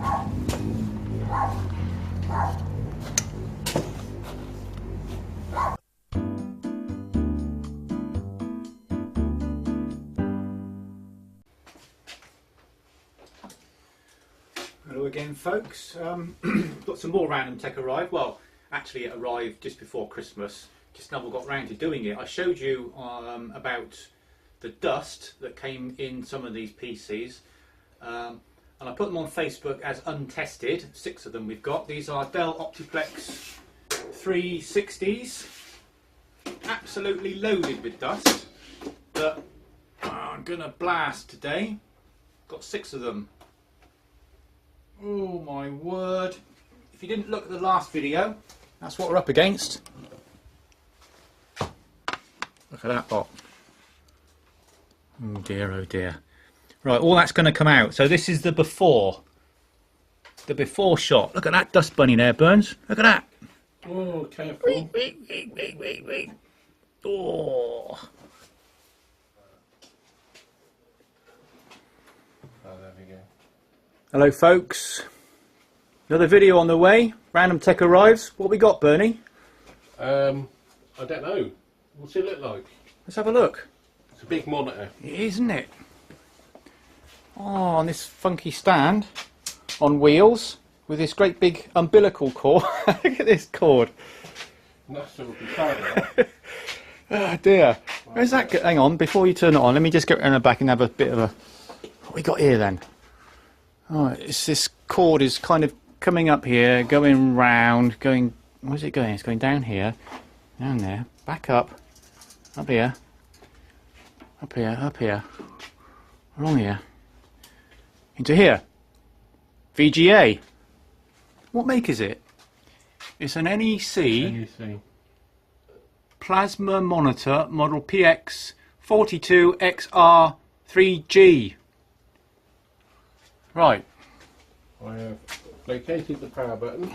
Hello again, folks. Got some more random tech arrived. Well, actually it arrived just before Christmas. Just never got round to doing it. I showed you about the dust that came in some of these PCs, and I put them on Facebook as untested. 6 of them we've got. These are DELL Optiplex 360s, absolutely loaded with dust that I'm gonna blast today. Got 6 of them. Oh my word. If you didn't look at the last video, that's what we're up against. Look at that lot. Oh dear, oh dear. Right, all that's going to come out. So this is the before. The before shot. Look at that dust bunny there, Burns. Look at that. Oh, careful. Wait. Oh. There we go. Hello folks, another video on the way. Random tech arrives. What we got, Bernie? I don't know. What's it look like? Let's have a look. It's a big monitor. It is, isn't it? Oh, on this funky stand on wheels with this great big umbilical cord. Look at this cord. That's what we found. Oh dear. Where's that? Hang on, before you turn it on, let me just get around the back and have a bit of a... What we got here then? Oh, it's this cord is kind of coming up here, going round, going... Where's it going? It's going down here, down there, back up here, up here, along here, into here. VGA. What make is it? It's an NEC plasma monitor model PX42XR3G. Right. I have located the power button.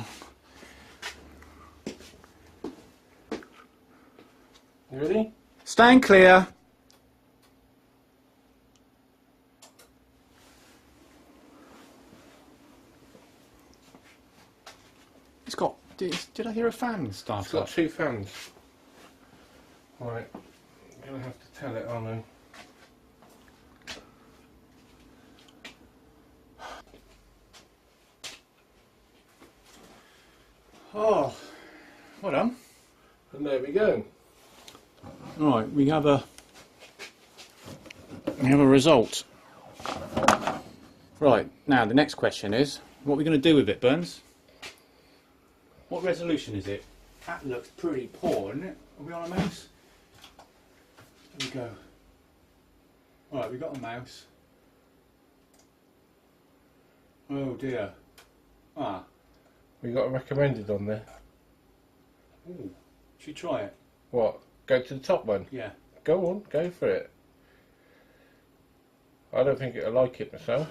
You ready? Stand clear. It's got... Did I hear a fan start It's got up? 2 fans. Right. I'm going to have to tell it on then. Oh, well done. And there we go. Right, we have a result. Right, now the next question is, what are we going to do with it, Burns? What resolution is it? That looks pretty poor, isn't it? Are we on a mouse? There we go. Right, we got a mouse. Oh dear. Ah. We got a recommended on there. Ooh. Should we try it? What? Go to the top one? Yeah. Go on, go for it. I don't think it'll like it myself.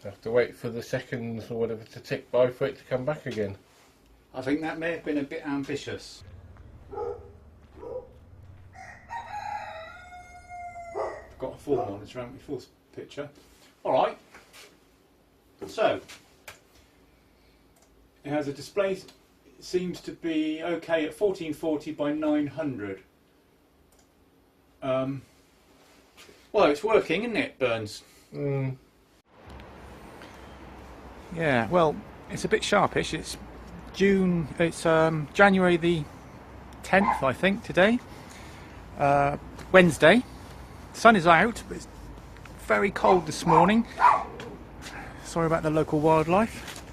I have to wait for the seconds or whatever to tick by for it to come back again. I think that may have been a bit ambitious. I've got a full monitor, haven't we? Full picture. Alright. So, it has a display, it seems to be okay at 1440 by 900. Well, it's working, isn't it, Burns? Mm. Yeah, well, it's a bit sharpish. It's January the 10th, I think, today. Wednesday. The sun is out, but it's very cold this morning. Sorry about the local wildlife.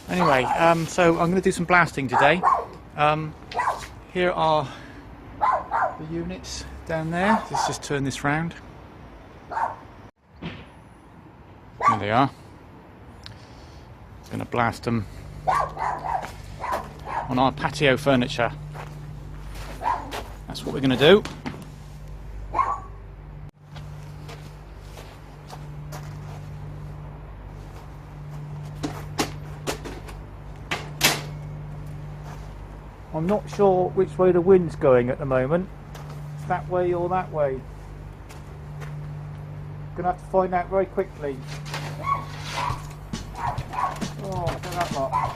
Anyway, so I'm going to do some blasting today. Here are the units down there. Let's just turn this round. There they are. I'm going to blast them on our patio furniture. That's what we're going to do. I'm not sure which way the wind's going at the moment. That way or that way. Gonna have to find out very quickly. Oh, look at that lot.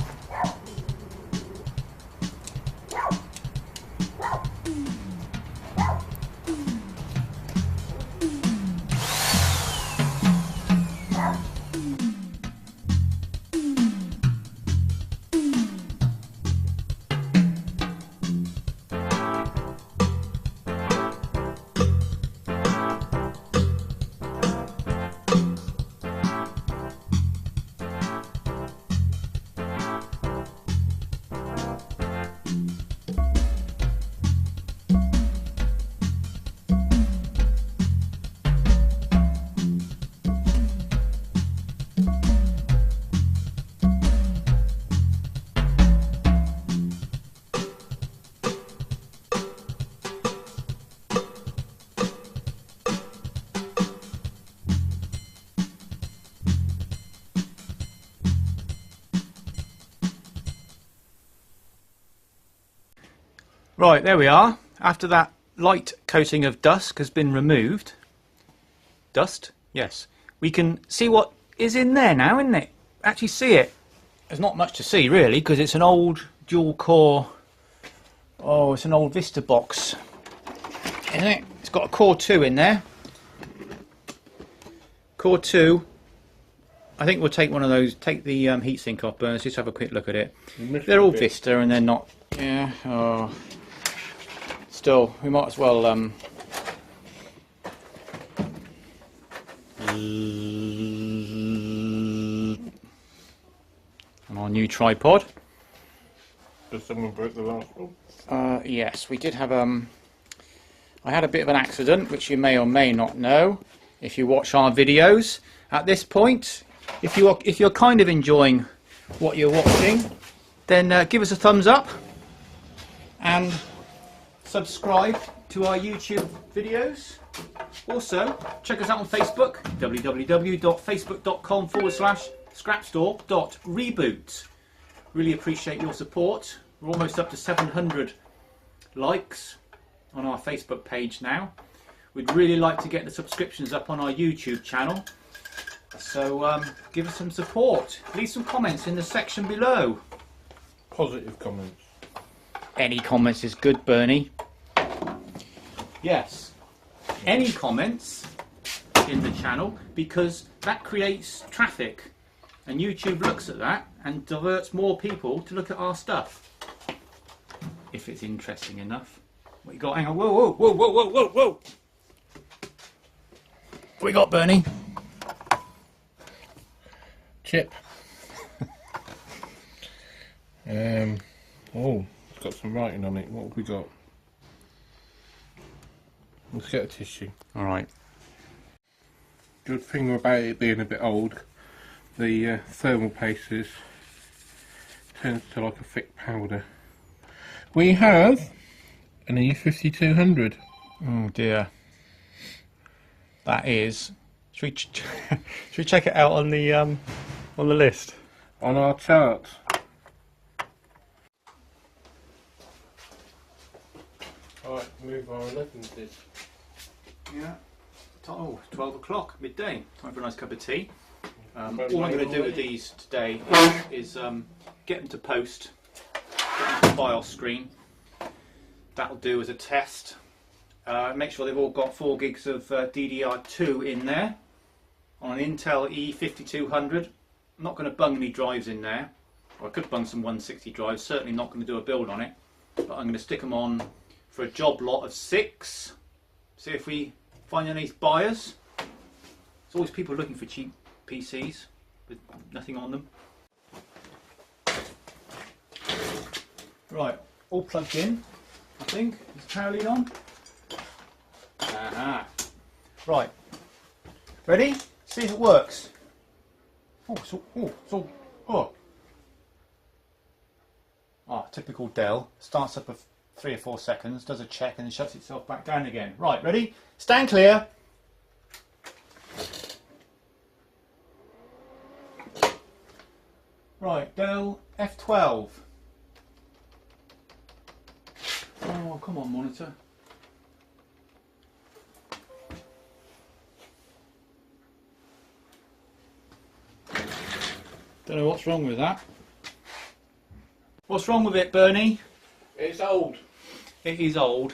Right, there we are. After that light coating of dust has been removed, dust, yes, we can see what is in there now, isn't it? Actually see it. There's not much to see really, because it's an old dual core, oh, it's an old Vista box, isn't it? It's got a core 2 in there. Core 2, I think we'll take one of those, take the heatsink off, Berners, just have a quick look at it. They're all Vista and they're not, yeah, oh. Still, we might as well on our new tripod. Did someone break the last one? Yes, we did have I had a bit of an accident, which you may or may not know if you watch our videos. At this point, if you're kind of enjoying what you're watching, then give us a thumbs up and subscribe to our YouTube videos. Also, check us out on Facebook, www.facebook.com/Scrapstore.Reboot. Really appreciate your support. We're almost up to 700 likes on our Facebook page now. We'd really like to get the subscriptions up on our YouTube channel. So give us some support. Leave some comments in the section below. Positive comments. Any comments is good, Bernie. Yes, any comments in the channel, because that creates traffic and YouTube looks at that and diverts more people to look at our stuff. If it's interesting enough. What you got? Hang on, whoa, whoa, whoa, whoa, whoa, whoa, whoa. What we got, Bernie? Chip. Oh, it's got some writing on it. What have we got? Let's get a tissue. Alright. Good thing about it being a bit old, the thermal paste turns to like a thick powder. We have an E5200. Oh dear. That is. Should we check it out on the list? On our chart. Alright, move our 11s. Yeah. Oh, 12 o'clock, midday. Time for a nice cup of tea. All I'm going to do with these today is get them to post, get them to BIOS screen. That'll do as a test. Make sure they've all got 4 gigs of DDR2 in there on an Intel E5200. I'm not going to bung any drives in there. Or I could bung some 160 drives, certainly not going to do a build on it. But I'm going to stick them on for a job lot of 6. See if we find any buyers. There's always people looking for cheap PCs with nothing on them. Right, all plugged in, I think. Is the power lead on? Aha. Right. Ready? See if it works. Ah, typical Dell. Starts up for 3 or 4 seconds, does a check and then shuts itself back down again. Right, ready? Stand clear. Right, Dell F12. Oh, come on, monitor. Don't know what's wrong with that. What's wrong with it, Bernie? It's old. It is old.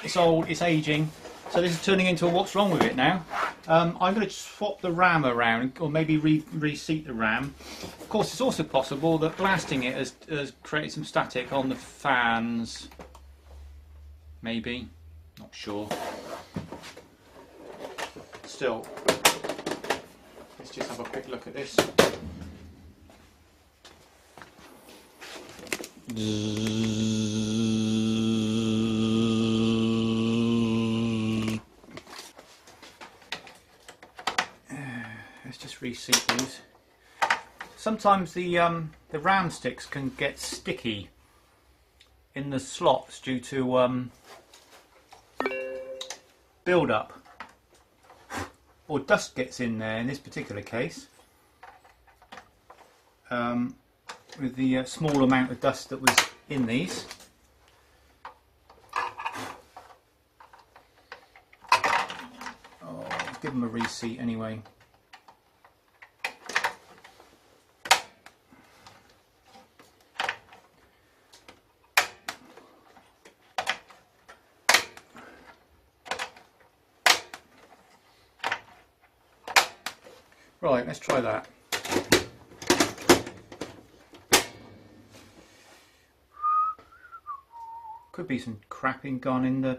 It's old, it's aging. So this is turning into a what's wrong with it now. I'm going to swap the RAM around, or maybe reseat the RAM. Of course, it's also possible that blasting it has created some static on the fans. Maybe. Not sure. Still, let's just have a quick look at this. Let's just reseat these. Sometimes the RAM sticks can get sticky in the slots due to build up, or dust gets in there. In this particular case, with the small amount of dust that was in these. Oh, let's give them a reseat anyway. Right, let's try that. Could be some crapping gone in the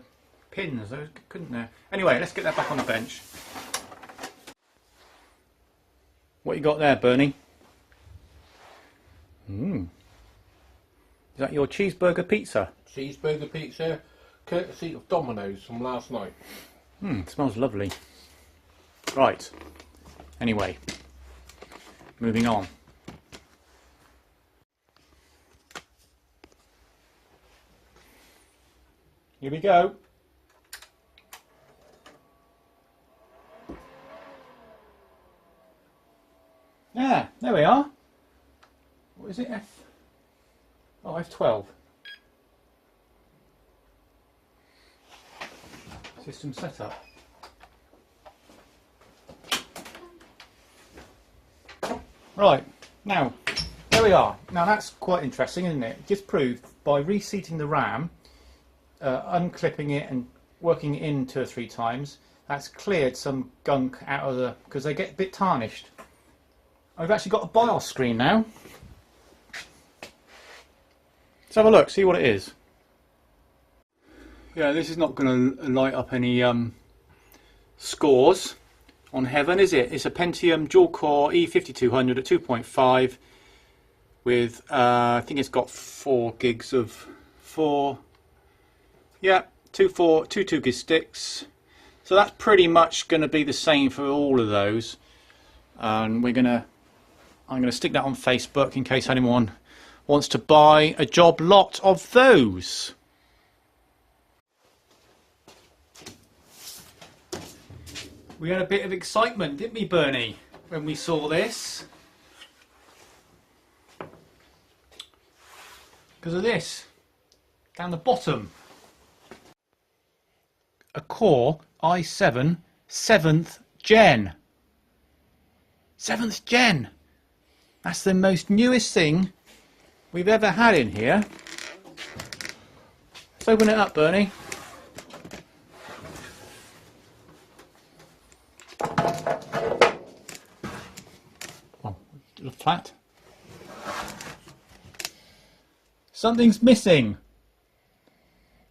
pins, though, couldn't there? Anyway, let's get that back on the bench. What you got there, Bernie? Is that your cheeseburger pizza? Cheeseburger pizza, courtesy of Domino's from last night. It smells lovely. Right. Anyway, moving on. Here we go. Yeah, there we are. What is it? F12. System setup. Right, now, there we are. Now that's quite interesting, isn't it? Just proved by reseating the RAM, unclipping it and working it in 2 or 3 times, that's cleared some gunk out of the, because they get a bit tarnished. I've actually got a BIOS screen now. Let's have a look, see what it is. Yeah, this is not going to light up any scores on heaven, is it? It's a Pentium dual core E5200 at 2.5 with I think it's got 4 gigs of 2 2 gig sticks. So that's pretty much going to be the same for all of those. And I'm going to stick that on Facebook in case anyone wants to buy a job lot of those. We had a bit of excitement, didn't we, Bernie, when we saw this? Because of this, down the bottom. A Core i7 7th Gen. 7th Gen. That's the most newest thing we've ever had in here. Let's open it up, Bernie. Flat. Something's missing.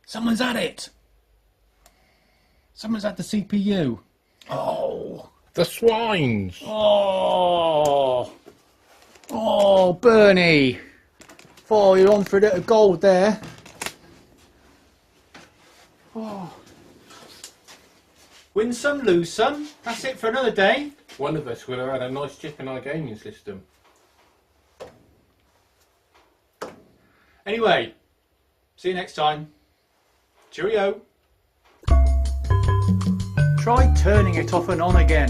Someone's had it. Someone's had the CPU. Oh, The swines. oh, oh, Bernie. Oh, you're on for a bit of gold there. Oh. Win some, lose some. That's it for another day. One of us would have had a nice chip in our gaming system. Anyway, see you next time. Cheerio. Try turning it off and on again.